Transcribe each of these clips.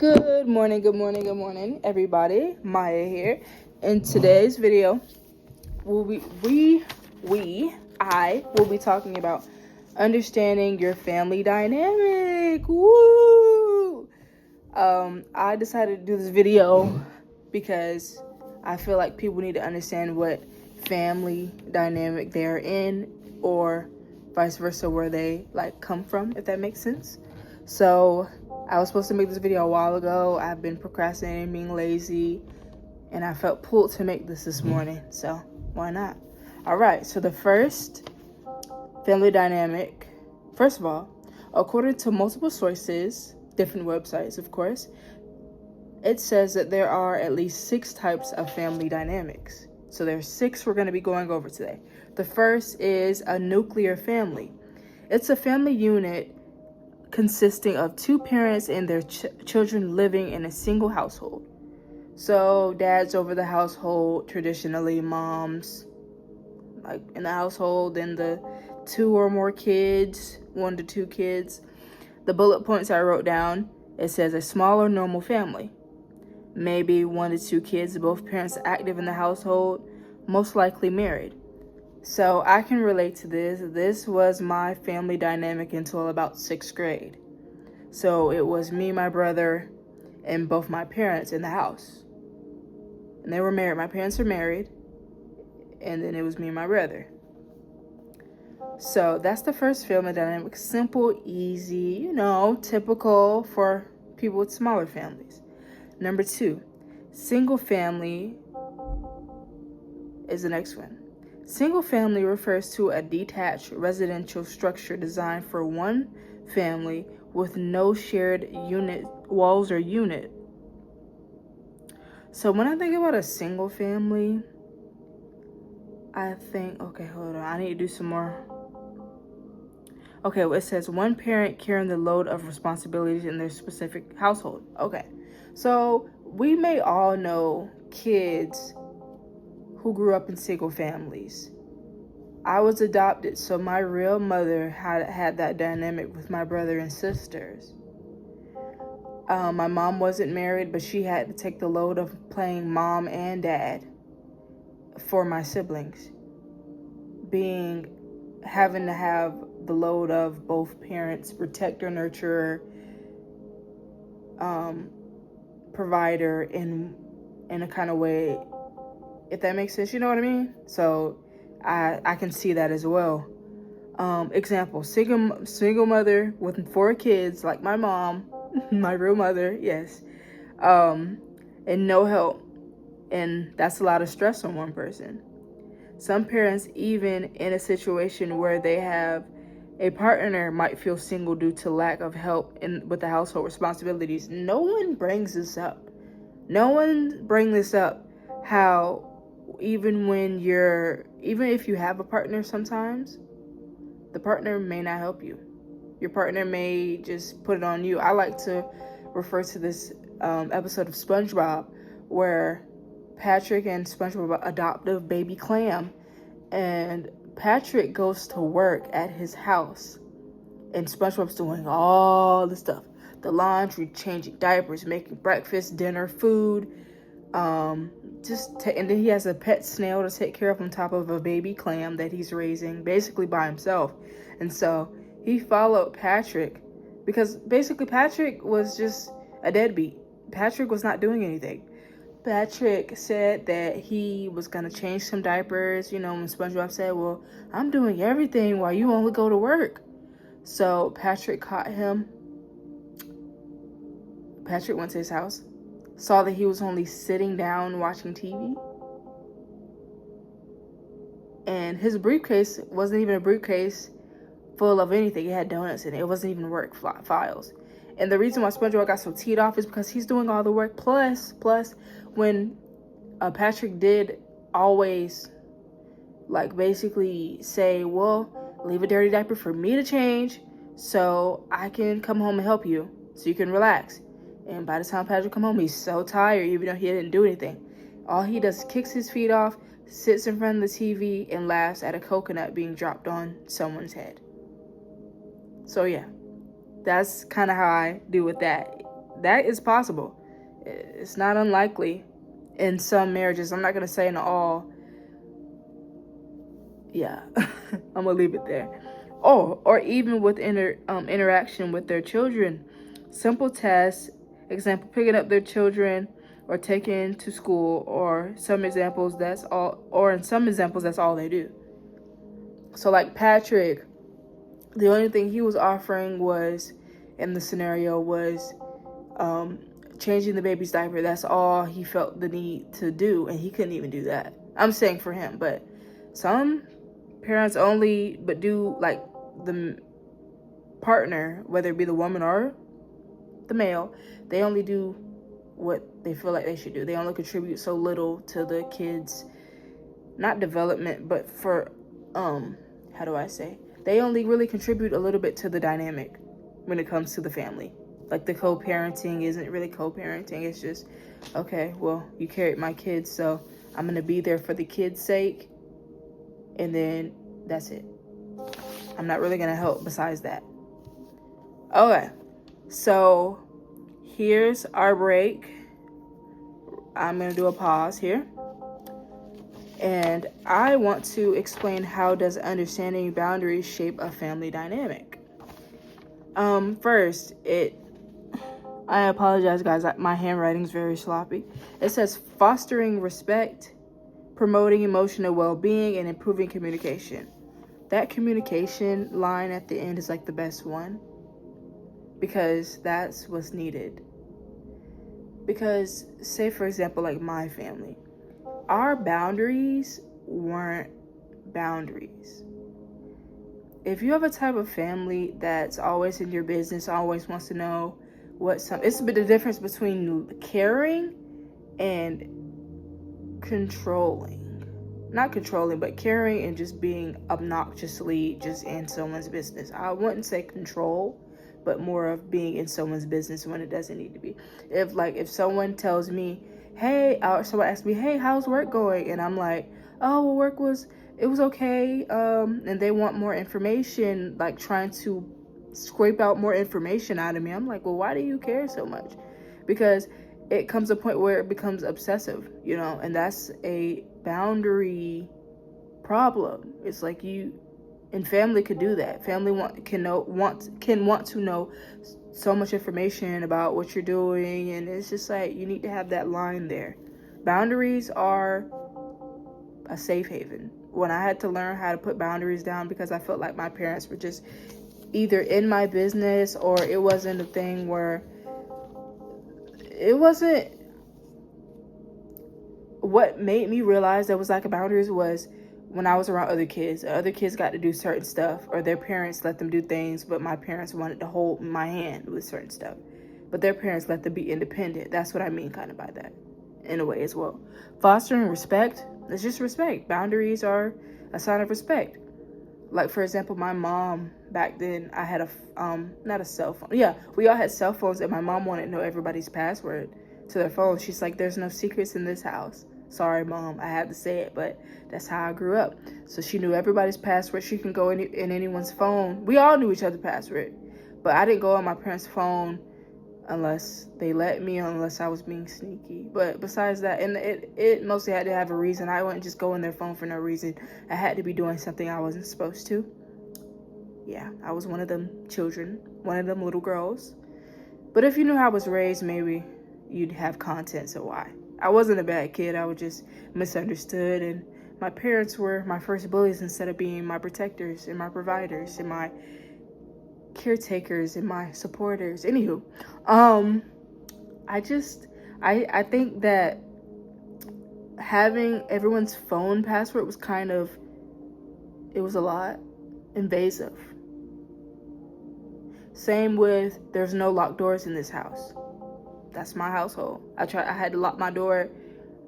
Good morning, everybody. Maya here. In today's video, I will be talking about understanding your family dynamic. Woo! I decided to do this video because I feel like people need to understand what family dynamic they're in, or vice versa, where they come from, if that makes sense. So I was supposed to make this video a while ago. I've been procrastinating, being lazy, and I felt pulled to make this morning. So why not? All right. So the first family dynamic, first of all, according to multiple sources, different websites, of course, it says that there are at least 6 types of family dynamics. So there's 6 we're going to be going over today. The first is a nuclear family. It's a family unit consisting of 2 parents and their children living in a single household. So dad's over the household, traditionally moms in the household, and the 2 or more kids, 1 to 2 kids. The bullet points I wrote down, it says a smaller normal family. Maybe 1 to 2 kids, both parents active in the household, most likely married. So I can relate to this. This was my family dynamic until about 6th grade. So it was me, my brother, and both my parents in the house. And they were married. My parents are married. And then it was me and my brother. So that's the first family dynamic. Simple, easy, typical for people with smaller families. Number 2, single family is the next one. Single family refers to a detached residential structure designed for one family with no shared walls or unit. So when I think about a single family, I think, okay, hold on, I need to do some more. Okay, well, it says one parent carrying the load of responsibilities in their specific household. Okay, so we may all know kids who grew up in single families. I was adopted, so my real mother had that dynamic with my brother and sisters. My mom wasn't married, but she had to take the load of playing mom and dad for my siblings. Having to have the load of both parents, protector, nurturer, provider in a kind of way, if that makes sense, you know what I mean? So I can see that as well. Example, single mother with 4 kids, like my mom, my real mother, yes, and no help. And that's a lot of stress on one person. Some parents, even in a situation where they have a partner, might feel single due to lack of help with the household responsibilities. No one brings this up. How even if you have a partner, sometimes the partner may not help you. Your partner may just put it on you. I like to refer to this episode of SpongeBob where Patrick and SpongeBob adopt a baby clam, and Patrick goes to work at his house, and SpongeBob's doing all the stuff, the laundry, changing diapers, making breakfast, dinner, food, and then he has a pet snail to take care of on top of a baby clam that he's raising basically by himself. And so he followed Patrick because basically Patrick was just a deadbeat. Patrick was not doing anything. Patrick said that he was going to change some diapers, when SpongeBob said, well, I'm doing everything while you only go to work. So Patrick caught him. Patrick went to his house, saw that he was only sitting down watching TV. And his briefcase wasn't even a briefcase full of anything. It had donuts in it. It wasn't even work files. And the reason why SpongeBob got so teed off is because he's doing all the work. Plus, when Patrick did always, basically say, well, leave a dirty diaper for me to change so I can come home and help you so you can relax. And by the time Patrick come home, he's so tired, even though he didn't do anything. All he does is kicks his feet off, sits in front of the TV, and laughs at a coconut being dropped on someone's head. So yeah, that's kind of how I deal with that. that is possible. It's not unlikely in some marriages. I'm not going to say in all. Yeah, I'm going to leave it there. Or even with interaction with their children. Simple tasks, example, picking up their children or taking to school, or in some examples that's all they do. So like Patrick, the only thing he was offering was, in the scenario, was changing the baby's diaper. That's all he felt the need to do, and he couldn't even do that. I'm saying for him, but some parents only do, like, the partner, whether it be the woman or the male, they only do what they feel like they should do. They only contribute so little to the kids, not development, but for how do I say, they only really contribute a little bit to the dynamic when it comes to the family. Like, the co-parenting isn't really co-parenting. It's just, okay, well, you carried my kids, so I'm gonna be there for the kids' sake, and then that's it. I'm not really gonna help besides that. Okay, so here's our break. I'm gonna do a pause here, and I want to explain how does understanding boundaries shape a family dynamic. First, I apologize, guys, my handwriting is very sloppy. It says fostering respect, promoting emotional well-being, and improving communication. That communication line at the end is like the best one, because that's what's needed. Because, say for example, like my family, our boundaries weren't boundaries. If you have a type of family that's always in your business, always wants to know it's a bit of difference between caring and controlling. Not controlling, but caring and just being obnoxiously just in someone's business. I wouldn't say control, but more of being in someone's business when it doesn't need to be. If someone tells me, hey, or someone asks me, hey, how's work going? And I'm like, oh, well, work was okay. And they want more information, like trying to scrape out more information out of me. I'm like, well, why do you care so much? Because it comes a point where it becomes obsessive, and that's a boundary problem. It's like and family could do that. Family can want to know so much information about what you're doing, and it's just like you need to have that line there. Boundaries are a safe haven. When I had to learn how to put boundaries down, because I felt like my parents were just either in my business, or it wasn't a thing where it wasn't. What made me realize that was like a boundaries was when I was around other kids. Other kids got to do certain stuff, or their parents let them do things, but my parents wanted to hold my hand with certain stuff. But their parents let them be independent. That's what I mean kind of by that, in a way as well. Fostering respect, it's just respect. Boundaries are a sign of respect. Like, for example, my mom, back then, I had not a cell phone. Yeah, we all had cell phones, and my mom wanted to know everybody's password to their phone. She's like, there's no secrets in this house. Sorry, Mom, I had to say it, but that's how I grew up. So she knew everybody's password. She can go in anyone's phone. We all knew each other's password, but I didn't go on my parents' phone unless they let me, unless I was being sneaky. But besides that, and it mostly had to have a reason. I wouldn't just go in their phone for no reason. I had to be doing something I wasn't supposed to. Yeah, I was one of them children, one of them little girls. But if you knew how I was raised, maybe you'd have content, so why? I wasn't a bad kid. I was just misunderstood, and my parents were my first bullies instead of being my protectors and my providers and my caretakers and my supporters. Anywho, I think that having everyone's phone password was it was a lot invasive. Same with, there's no locked doors in this house. That's my household. I had to lock my door.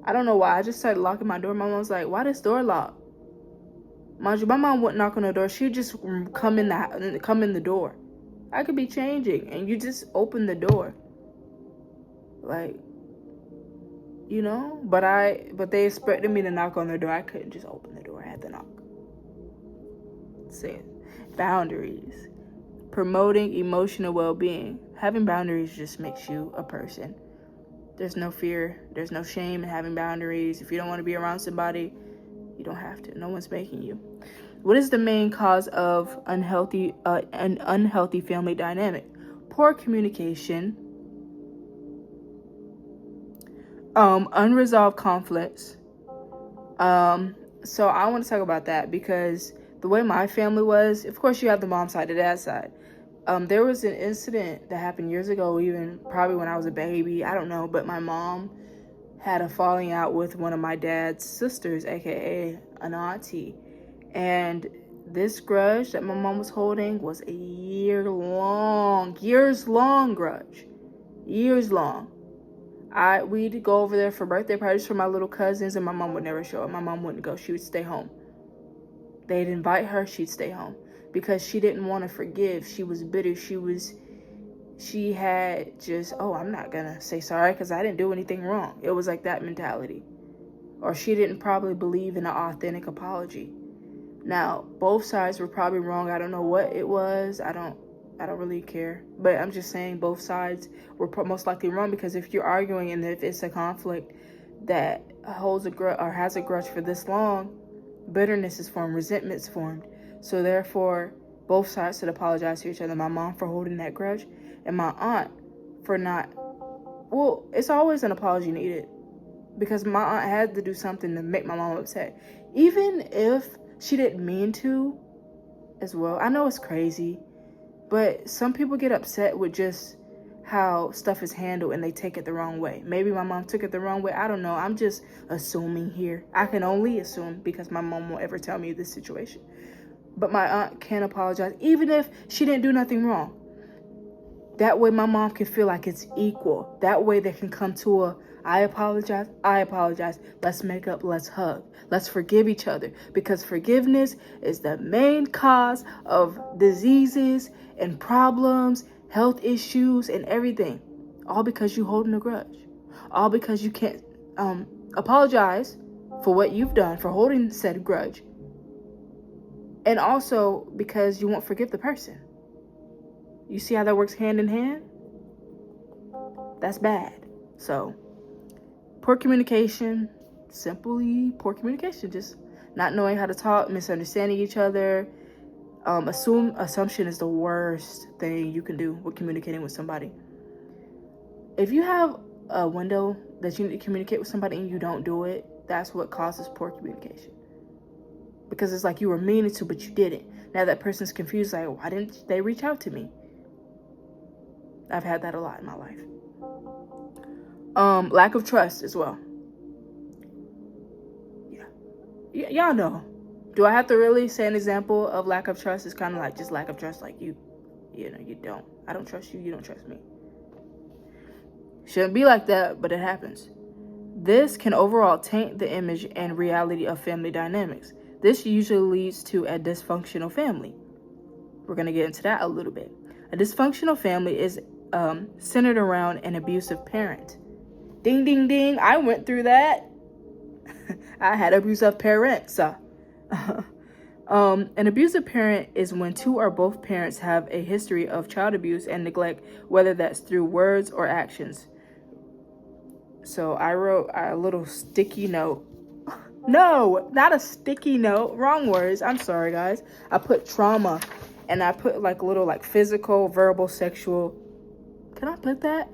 I don't know why. I just started locking my door. My mom was like, why this door locked? Mind you, my mom wouldn't knock on the door. She'd just come in the door. I could be changing, and you just open the door. Like, but they expected me to knock on the door. I couldn't just open the door. I had to knock. See, boundaries. promoting emotional well-being. Having boundaries just makes you a person. There's no fear, there's no shame in having boundaries. If you don't want to be around somebody, you don't have to. No one's making you. What is the main cause of an unhealthy family dynamic? Poor communication, unresolved conflicts. So I want to talk about that because the way my family was, of course you have the mom side, the dad side. There was an incident that happened years ago, even probably when I was a baby, I don't know, but my mom had a falling out with one of my dad's sisters, aka an auntie. And this grudge that my mom was holding was a years long grudge. Years long. We'd go over there for birthday parties for my little cousins, and my mom would never show up. My mom wouldn't go. She would stay home. They'd invite her, she'd stay home. Because she didn't want to forgive. She was bitter. She had just, I'm not going to say sorry because I didn't do anything wrong. It was like that mentality. Or she didn't probably believe in an authentic apology. Now, both sides were probably wrong. I don't know what it was. I don't really care. But I'm just saying both sides were most likely wrong, because if you're arguing and if it's a conflict that holds a grudge or has a grudge for this long, bitterness is formed, resentment is formed. So therefore, both sides should apologize to each other. My mom for holding that grudge, and my aunt for not. Well, it's always an apology needed, because my aunt had to do something to make my mom upset, even if she didn't mean to as well. I know it's crazy, but some people get upset with just how stuff is handled and they take it the wrong way. Maybe my mom took it the wrong way. I don't know. I'm just assuming here. I can only assume because my mom won't ever tell me this situation. But my aunt can apologize, even if she didn't do nothing wrong. That way my mom can feel like it's equal. That way they can come to I apologize, let's make up, let's hug, let's forgive each other. Because forgiveness is the main cause of diseases and problems, health issues, and everything. All because you holding a grudge. All because you can't apologize for what you've done, for holding said grudge. And also because you won't forgive the person. You see how that works hand in hand? That's bad. So, poor communication, simply poor communication. Just not knowing how to talk, misunderstanding each other. Assumption is the worst thing you can do with communicating with somebody. If you have a window that you need to communicate with somebody and you don't do it, that's what causes poor communication. Because it's like you were meaning to, but you didn't. Now that person's confused, like, why didn't they reach out to me? I've had that a lot in my life. Lack of trust as well. Yeah. Y'all know. Do I have to really say an example of lack of trust? It's kind of like just lack of trust, like you don't. I don't trust you, you don't trust me. Shouldn't be like that, but it happens. This can overall taint the image and reality of family dynamics. This usually leads to a dysfunctional family. We're going to get into that a little bit. A dysfunctional family is centered around an abusive parent. Ding, ding, ding. I went through that. I had abusive parents. An abusive parent is when two or both parents have a history of child abuse and neglect, whether that's through words or actions. So I wrote a little sticky note. No, not a sticky note. Wrong words. I'm sorry, guys. I put trauma, and I put like little like physical, verbal, sexual. Can I put that?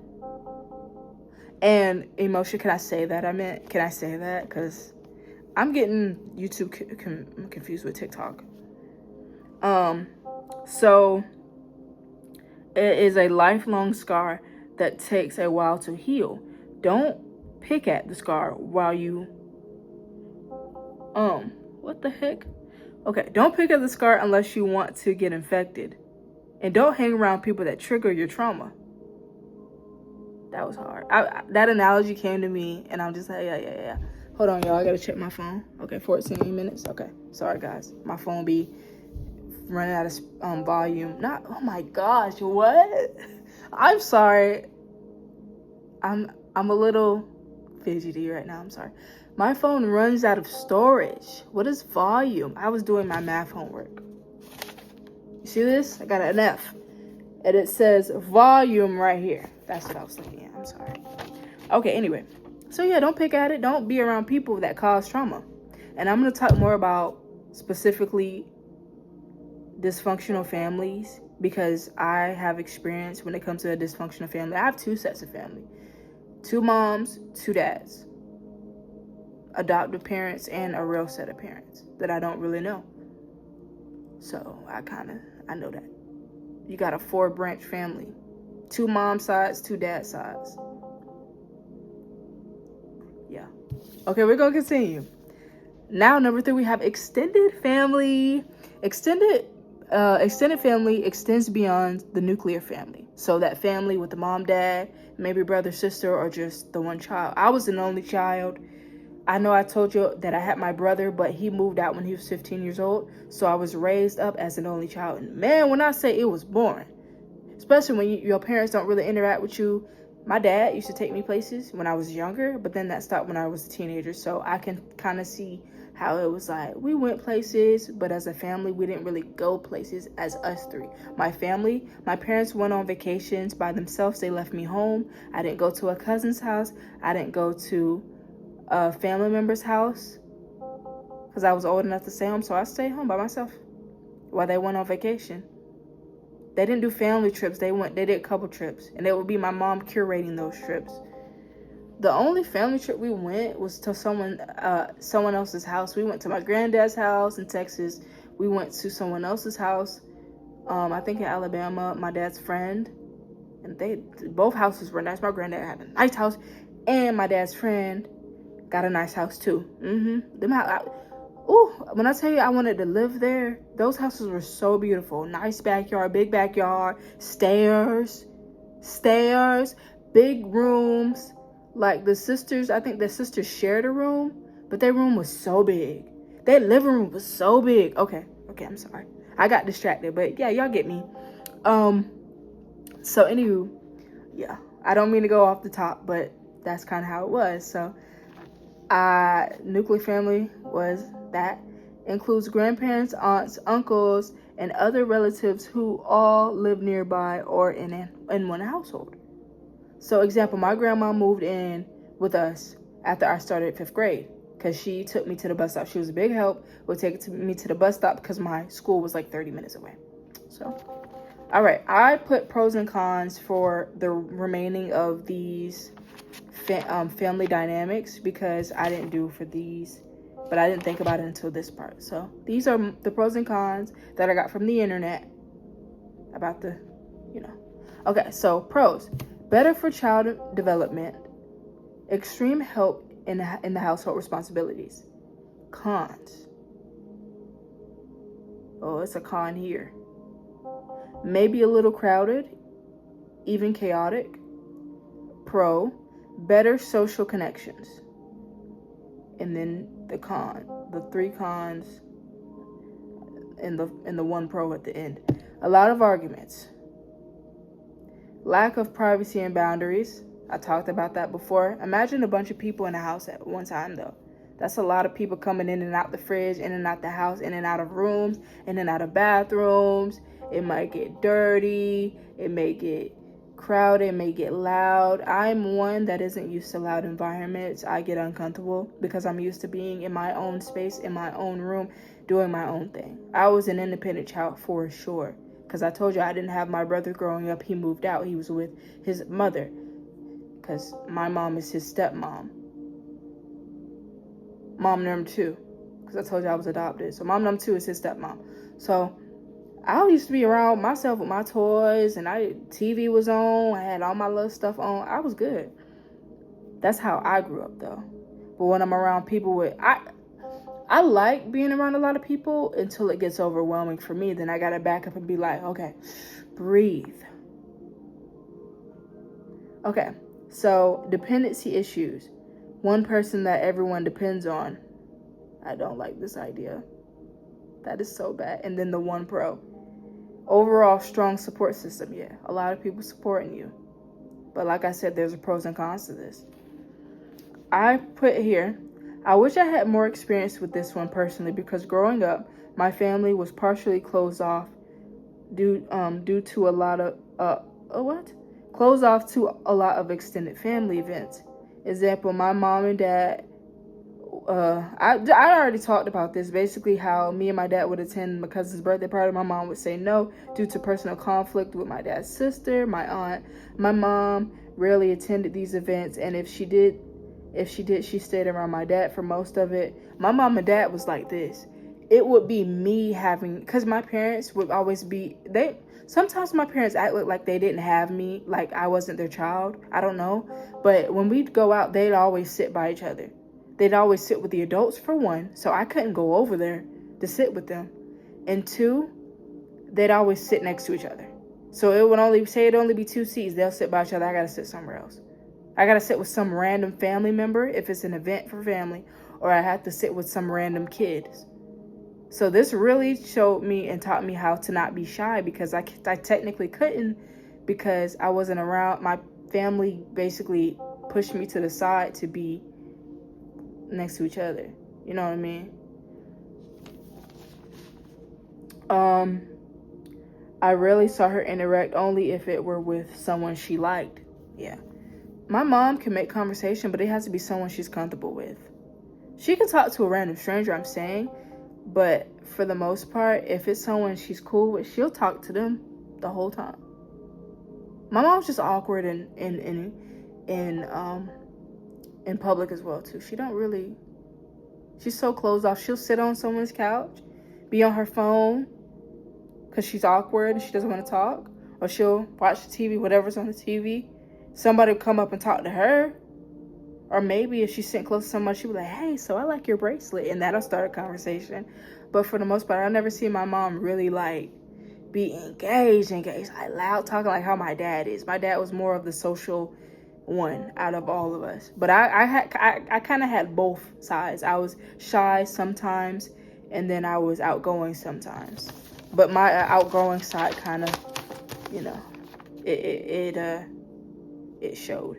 And emotion. Can I say that? Can I say that? Because I'm getting YouTube confused with TikTok. So it is a lifelong scar that takes a while to heal. Don't pick at the scar while you what the heck? Okay, don't pick at the scar unless you want to get infected. And don't hang around people that trigger your trauma. That was hard. That analogy came to me, and I'm just like, yeah. Hold on, y'all. I gotta check my phone. Okay, 14 minutes. Okay, sorry, guys. My phone be running out of volume. Oh my gosh, what? I'm sorry. I'm a little fidgety right now. I'm sorry. My phone runs out of storage. What is volume? I was doing my math homework. You see this? I got an F. And it says volume right here. That's what I was looking at. I'm sorry. Okay, anyway. So yeah, don't pick at it. Don't be around people that cause trauma. And I'm going to talk more about specifically dysfunctional families, because I have experience when it comes to a dysfunctional family. I have 2 sets of family. 2 moms, 2 dads. Adoptive parents and a real set of parents that I don't really know. So I know that. You got a 4-branch family. 2 mom sides, 2 dad sides. Yeah. Okay, we're going to continue. Now, number 3, we have extended family. Extended family extends beyond the nuclear family. So that family with the mom, dad, maybe brother, sister, or just the one child. I was an only child. I know I told you that I had my brother, but he moved out when he was 15 years old. So I was raised up as an only child. And man, when I say it was boring, especially when your parents don't really interact with you. My dad used to take me places when I was younger, but then that stopped when I was a teenager. So I can kind of see how it was like. We went places, but as a family, we didn't really go places as us 3. My family, my parents went on vacations by themselves. They left me home. I didn't go to a cousin's house. I didn't go to a family member's house because I was old enough to stay home. So I stayed home by myself while they went on vacation. They didn't do family trips. They did couple trips, and it would be my mom curating those trips. The only family trip we went was to someone else's house. We went to my granddad's house in Texas. We went to someone else's house, I think in Alabama, my dad's friend. And both houses were nice. My granddad had a nice house, and my dad's friend got a nice house too. When I tell you I wanted to live there, those houses were so beautiful. Nice backyard, big backyard, stairs, big rooms. Like I think the sisters shared a room, but their room was so big. Their living room was so big. Okay, I'm sorry. I got distracted, but yeah, y'all get me. So anywho, yeah, I don't mean to go off the top, but that's kind of how it was. So, nuclear family was that. Includes grandparents, aunts, uncles, and other relatives who all live nearby or in one household. So, example, my grandma moved in with us after I started 5th grade because she took me to the bus stop. She was a big help. Would take me to the bus stop because my school was like 30 minutes away. So, all right, I put pros and cons for the remaining of these family dynamics because I didn't do for these, but I didn't think about it until this part. So these are the pros and cons that I got from the internet about Okay, so pros: better for child development, extreme help in the household responsibilities. Cons: oh, it's a con here. Maybe a little crowded, even chaotic. Pro: better social connections. And then the 3 cons and the 1 pro at the end. A lot of arguments. Lack of privacy and boundaries. I talked about that before. Imagine a bunch of people in a house at one time though. That's a lot of people coming in and out the fridge, in and out the house, in and out of rooms, in and out of bathrooms. It might get dirty. It may get crowded, it may get loud. I'm one that isn't used to loud environments. I get uncomfortable because I'm used to being in my own space, in my own room, doing my own thing. I was an independent child for sure because I told you I didn't have my brother growing up. He moved out. He was with his mother because my mom is his stepmom. Mom number 2, because I told you I was adopted. So mom number 2 is his stepmom. So I used to be around myself with my toys, and TV was on. I had all my little stuff on. I was good. That's how I grew up, though. But when I'm around people I like being around a lot of people until it gets overwhelming for me. Then I gotta back up and be like, okay, breathe. Okay, so dependency issues. One person that everyone depends on. I don't like this idea. That is so bad. And then the 1 pro. Overall strong support system. Yeah, a lot of people supporting you. But like I said, there's a pros and cons to this. I put here, I wish I had more experience with this one personally because growing up, my family was partially closed off due to a lot of what? Close off to a lot of extended family events. Example, my mom and dad. I already talked about this. Basically, how me and my dad would attend my cousin's birthday party. My mom would say no due to personal conflict with my dad's sister, my aunt. My mom rarely attended these events, and if she did, she stayed around my dad for most of it. My mom and dad was like this. It would be me having, because my parents would always be, sometimes my parents act like they didn't have me, like I wasn't their child. I don't know. But when we'd go out, they'd always sit by each other. They'd always sit with the adults, for one, so I couldn't go over there to sit with them. And two, they'd always sit next to each other. So it'd only be 2 seats. They'll sit by each other. I gotta sit somewhere else. I gotta sit with some random family member if it's an event for family, or I have to sit with some random kids. So this really showed me and taught me how to not be shy, because I technically couldn't, because I wasn't around. My family basically pushed me to the side to be next to each other. You know what I mean? I rarely saw her interact, only if it were with someone she liked. Yeah. My mom can make conversation, but it has to be someone she's comfortable with. She can talk to a random stranger, I'm saying, but for the most part, if it's someone she's cool with, she'll talk to them the whole time. My mom's just awkward in public as well too. She's so closed off. She'll sit on someone's couch, be on her phone, because she's awkward and she doesn't want to talk, or she'll watch the TV, whatever's on the TV. Somebody will come up and talk to her, or maybe if she's sitting close to someone, she'll be like, hey, so I like your bracelet, and that'll start a conversation. But for the most part, I never see my mom really like be engaged, like loud talking, like how my dad is. My dad was more of the social one out of all of us, but I kind of had both sides. I was shy sometimes, and then I was outgoing sometimes. But my outgoing side kind of, it showed.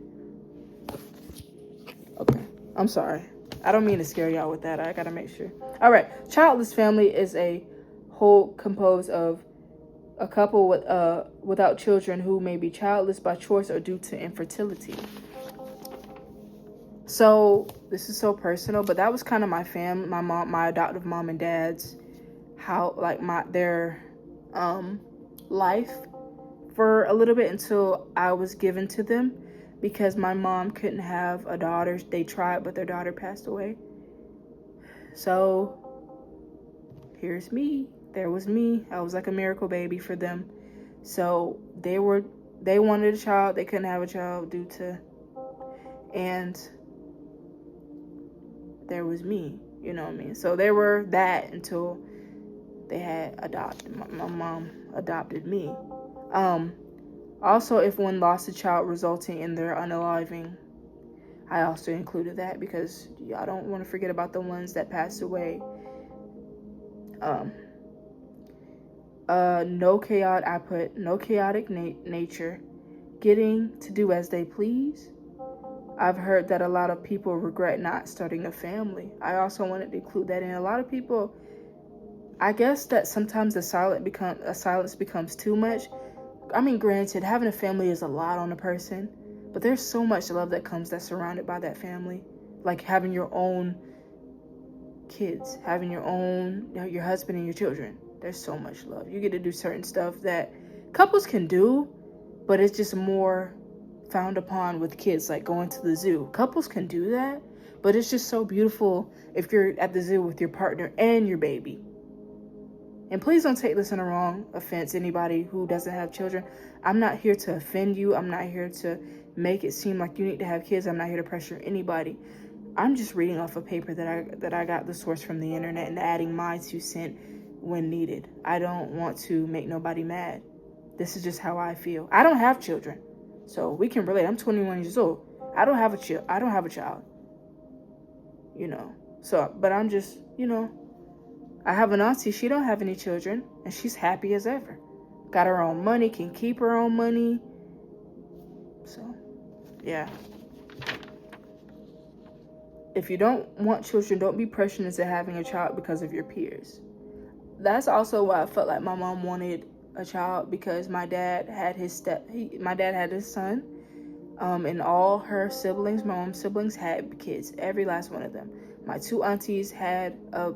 Okay, I'm sorry. I don't mean to scare y'all with that. I gotta make sure. All right, childless family is a whole composed of a couple without children who may be childless by choice or due to infertility. So this is so personal, but that was kind of my family, my adoptive mom and dad's, how like their life for a little bit until I was given to them, because my mom couldn't have a daughter. They tried, but their daughter passed away. So here's me. There was me. I was like a miracle baby for them. So they wanted a child. They couldn't have a child and there was me, you know what I mean? So they were that until they had adopted. My mom adopted me. Also, if one lost a child resulting in their unaliving, I also included that because y'all don't want to forget about the ones that passed away. No chaotic nature, getting to do as they please. I've heard that a lot of people regret not starting a family. I also wanted to include that in. A lot of people, I guess that sometimes the silence becomes too much. I mean, granted, having a family is a lot on a person, but there's so much love that's surrounded by that family. Like having your own kids, having your husband and your children. There's so much love. You get to do certain stuff that couples can do, but it's just more frowned upon with kids, like going to the zoo. Couples can do that, but it's just so beautiful if you're at the zoo with your partner and your baby. And please don't take this in a wrong offense, anybody who doesn't have children. I'm not here to offend you. I'm not here to make it seem like you need to have kids. I'm not here to pressure anybody. I'm just reading off a paper that I got the source from the internet and adding my 2 cents when needed. I don't want to make nobody mad. This is just how I feel. I don't have children, so we can relate. I'm 21 years old. I don't have a child. So, but I'm just, I have an auntie. She don't have any children, and she's happy as ever. Got her own money, can keep her own money. So, yeah. If you don't want children, don't be pressured into having a child because of your peers. That's also why I felt like my mom wanted a child because my dad had his son, and all her siblings, my mom's siblings, had kids. Every last one of them. My two aunties had a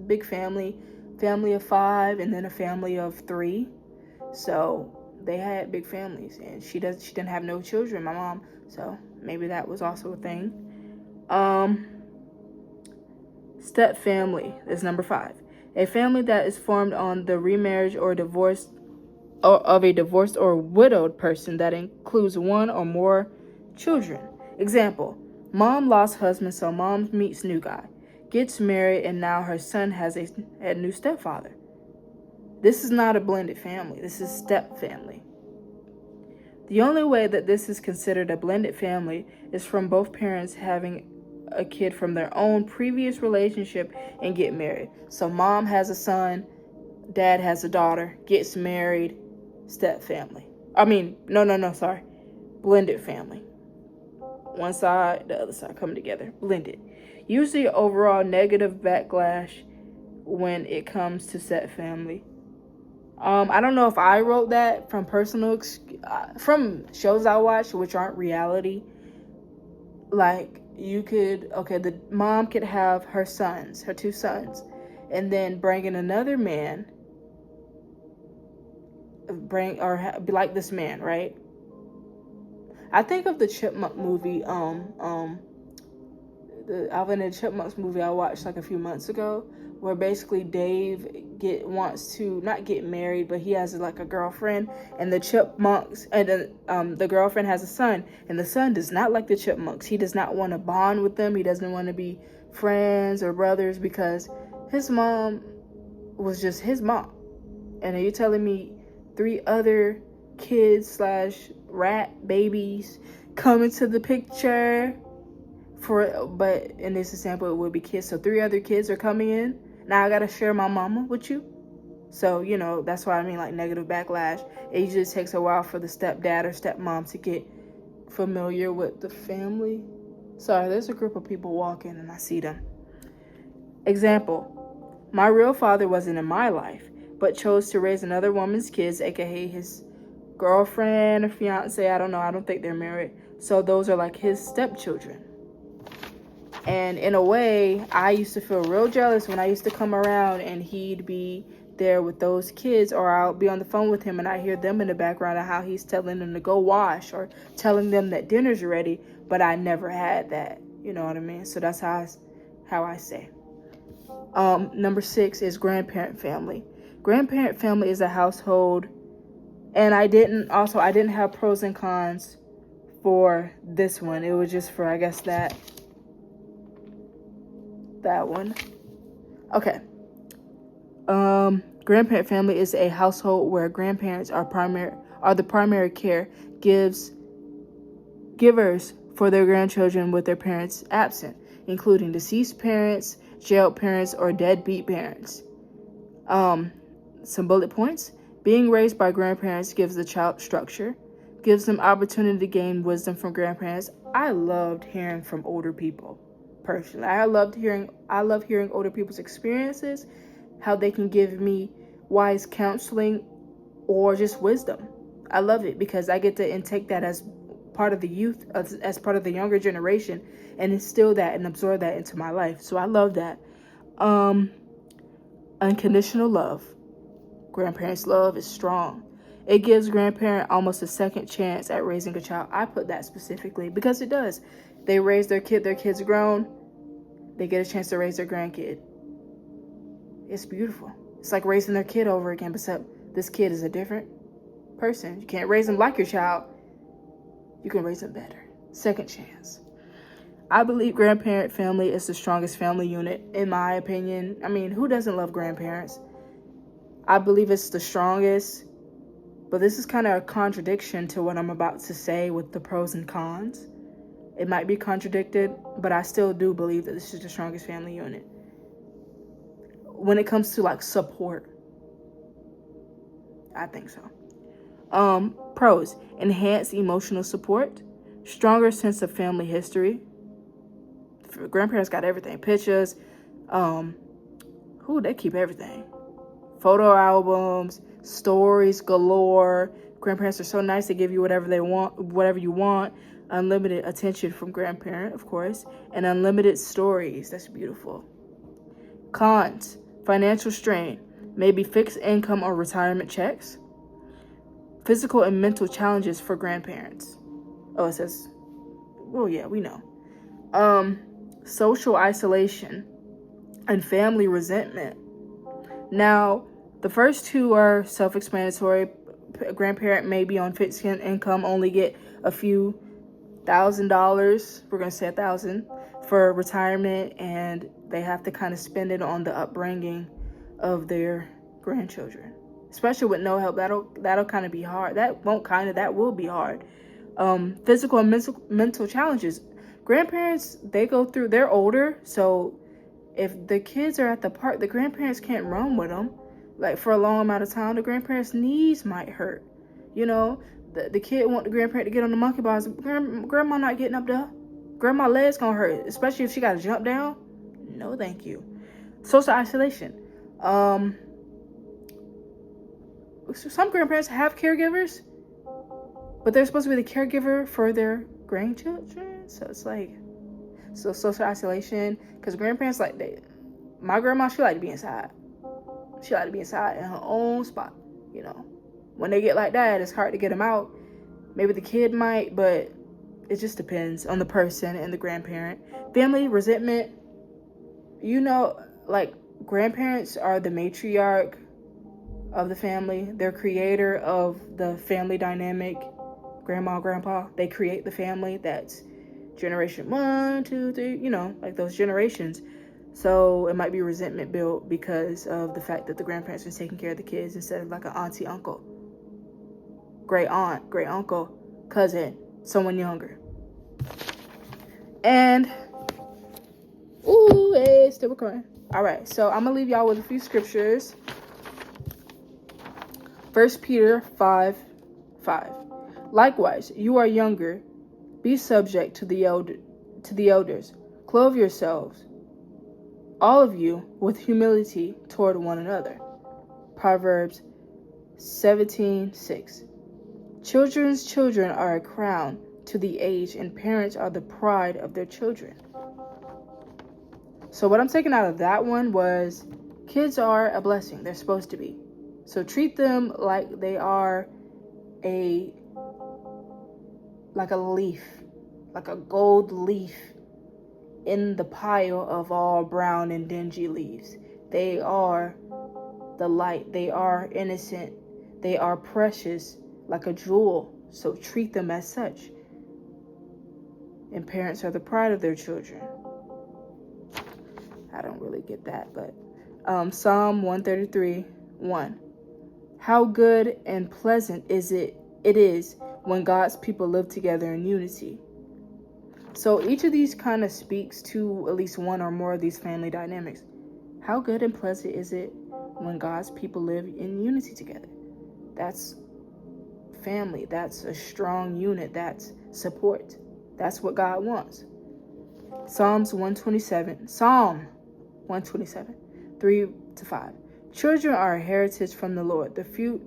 big family of 5, and then a family of 3. So they had big families, and she didn't have no children, my mom. So maybe that was also a thing. Step family is number 5. A family that is formed on the remarriage or divorce of a divorced or widowed person that includes one or more children. Example: mom lost husband, so mom meets new guy, gets married, and now her son has a new stepfather. This is not a blended family. This is step family. The only way that this is considered a blended family is from both parents having a kid from their own previous relationship and get married. So mom has a son, dad has a daughter, gets married, step family. Sorry. Blended family. One side, the other side come together. Blended. Usually overall negative backlash when it comes to step family. I don't know if I wrote that from from shows I watch, which aren't reality. Like, the mom could have her 2 sons, and then bring in another man, be like this man, right? I think of the Chipmunk movie, the Alvin and the Chipmunks movie I watched like a few months ago, where basically Dave wants to not get married, but he has like a girlfriend, and the Chipmunks, and then the girlfriend has a son, and the son does not like the Chipmunks. He does not want to bond with them. He doesn't want to be friends or brothers because his mom was just his mom. And are you telling me 3 other kids / rat babies come into the picture? But in this example, it would be kids. So 3 other kids are coming in. Now I gotta share my mama with you. So, that's why I mean, like, negative backlash. It usually takes a while for the stepdad or stepmom to get familiar with the family. Sorry, there's a group of people walking and I see them. Example: my real father wasn't in my life, but chose to raise another woman's kids, aka his girlfriend or fiance. I don't know. I don't think they're married. So those are like his stepchildren. And in a way, I used to feel real jealous when I used to come around and he'd be there with those kids, or I'll be on the phone with him and I hear them in the background of how he's telling them to go wash or telling them that dinner's ready, but I never had that. You know what I mean? So that's how I say. Number 6 is grandparent family. Grandparent family is a household, and I didn't have pros and cons for this one. It was just for, I guess, that one. Okay. Grandparent family is a household where grandparents are the primary givers for their grandchildren with their parents absent, including deceased parents, jailed parents, or deadbeat parents. Some bullet points. Being raised by grandparents gives the child structure, gives them opportunity to gain wisdom from grandparents. I loved hearing from older people. Personally, I love hearing older people's experiences, how they can give me wise counseling or just wisdom. I love it because I get to intake that as part of the youth, as part of the younger generation, and instill that and absorb that into my life. So I love that. Unconditional love. Grandparents' love is strong. It gives grandparent almost a second chance at raising a child. I put that specifically because it does. They raise their kids are grown, they get a chance to raise their grandkid. It's beautiful. It's like raising their kid over again, except this kid is a different person. You can't raise them like your child. You can raise them better. Second chance. I believe grandparent family is the strongest family unit, in my opinion. I mean, who doesn't love grandparents? I believe it's the strongest, but this is kind of a contradiction to what I'm about to say with the pros and cons. It might be contradicted, but I still do believe that this is the strongest family unit. When it comes to like support, I think so. Pros: enhanced emotional support, stronger sense of family history. Grandparents got everything. Pictures, they keep everything. Photo albums, stories galore. Grandparents are so nice, they give you whatever you want. Unlimited attention from grandparent, of course, and unlimited stories. That's beautiful. Cons: financial strain, maybe fixed income or retirement checks. Physical and mental challenges for grandparents. Oh, it says, well, yeah, we know. Social isolation and family resentment. Now, the first two are self-explanatory. A grandparent may be on fixed income, only get a few $1,000, we're going to say 1,000 for retirement, and they have to kind of spend it on the upbringing of their grandchildren, especially with no help. That'll kind of be hard. That will be hard. Physical and mental challenges. Grandparents, they're older, so if the kids are at the park, the grandparents can't run with them like for a long amount of time. The grandparents' knees might hurt. You know, the kid want the grandparent to get on the monkey bars. Grandma not getting up there. Grandma legs gonna hurt, especially if she got to jump down. No, thank you. Social isolation. Some grandparents have caregivers, but they're supposed to be the caregiver for their grandchildren. So it's like, social isolation, because grandparents my grandma, she like to be inside. She like to be inside in her own spot, you know. When they get like that, it's hard to get them out. Maybe the kid might, but it just depends on the person and the grandparent. Family resentment, you know, like grandparents are the matriarch of the family. They're creator of the family dynamic. Grandma, grandpa, they create the family. That's generation 1, 2, 3, you know, like those generations. So it might be resentment built because of the fact that the grandparents are taking care of the kids instead of like an auntie, uncle, great aunt, great uncle, cousin, someone younger. And hey, still recording. All right, so I'm gonna leave y'all with a few scriptures. 1 Peter 5:5. Likewise, you are younger, be subject to the elders. Clothe yourselves, all of you, with humility toward one another. Proverbs 17:6. Children's children are a crown to the aged, and parents are the pride of their children. So what I'm taking out of that one was, kids are a blessing. They're supposed to be. So treat them like they are a leaf, like a gold leaf in the pile of all brown and dingy leaves. They are the light. They are innocent. They are precious, like a jewel. So treat them as such. And parents are the pride of their children. I don't really get that, but Psalm 133:1. How good and pleasant it is when God's people live together in unity. So each of these kind of speaks to at least one or more of these family dynamics. How good and pleasant is it when God's people live in unity together? That's family. That's a strong unit. That's support. That's what God wants. Psalm 127, 3-5. Children are a heritage from the Lord, the fruit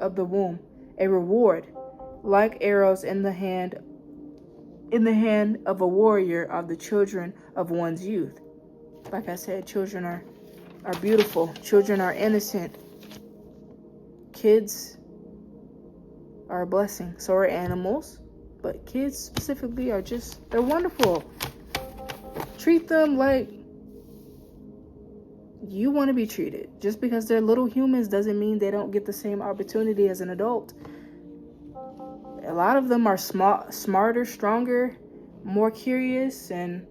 of the womb, a reward, like arrows in the hand of a warrior, of the children of one's youth. Like I said, children are beautiful. Children are innocent. Kids are a blessing. So are animals. But kids specifically they're wonderful. Treat them like you want to be treated. Just because they're little humans doesn't mean they don't get the same opportunity as an adult. A lot of them are smarter, stronger, more curious, and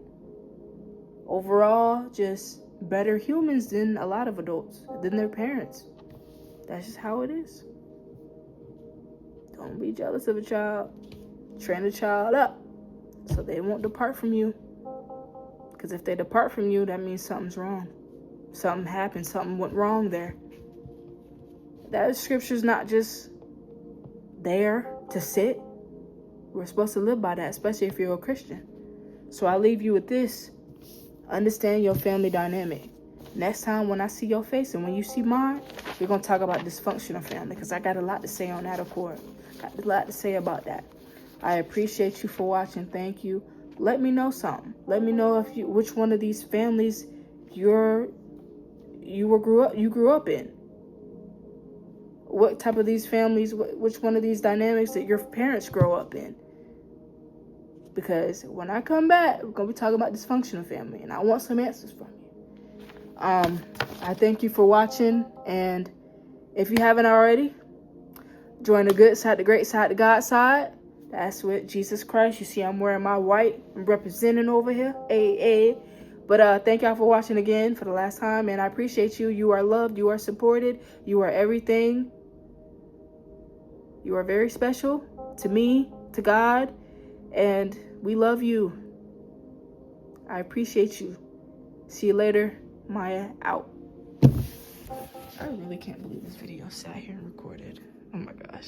overall just better humans than a lot of adults, than their parents. That's just how it is. Don't be jealous of a child. Train a child up so they won't depart from you. Because if they depart from you, that means something's wrong. Something happened. Something went wrong there. That scripture's not just there to sit. We're supposed to live by that, especially if you're a Christian. So I leave you with this. Understand your family dynamic. next time when I see your face and when you see mine, we're going to talk about dysfunctional family, because I got a lot to say on that, of course. Got a lot to say about that. I appreciate you for watching. Thank you. Let me know something. Let me know if which one of these families you grew up in. What type of these families, which one of these dynamics that your parents grow up in. Because when I come back, we're going to be talking about dysfunctional family, and I want some answers from you. I thank you for watching, and if you haven't already, join the good side, the great side, the God side. That's with Jesus Christ. You see I'm wearing my white. I'm representing over here. Hey. But thank y'all for watching again for the last time, and I appreciate you. You are loved. You are supported. You are everything. You are very special to me, to God, and we love you. I appreciate you. See you later. Maya out. I really can't believe this video sat here and recorded. Oh my gosh.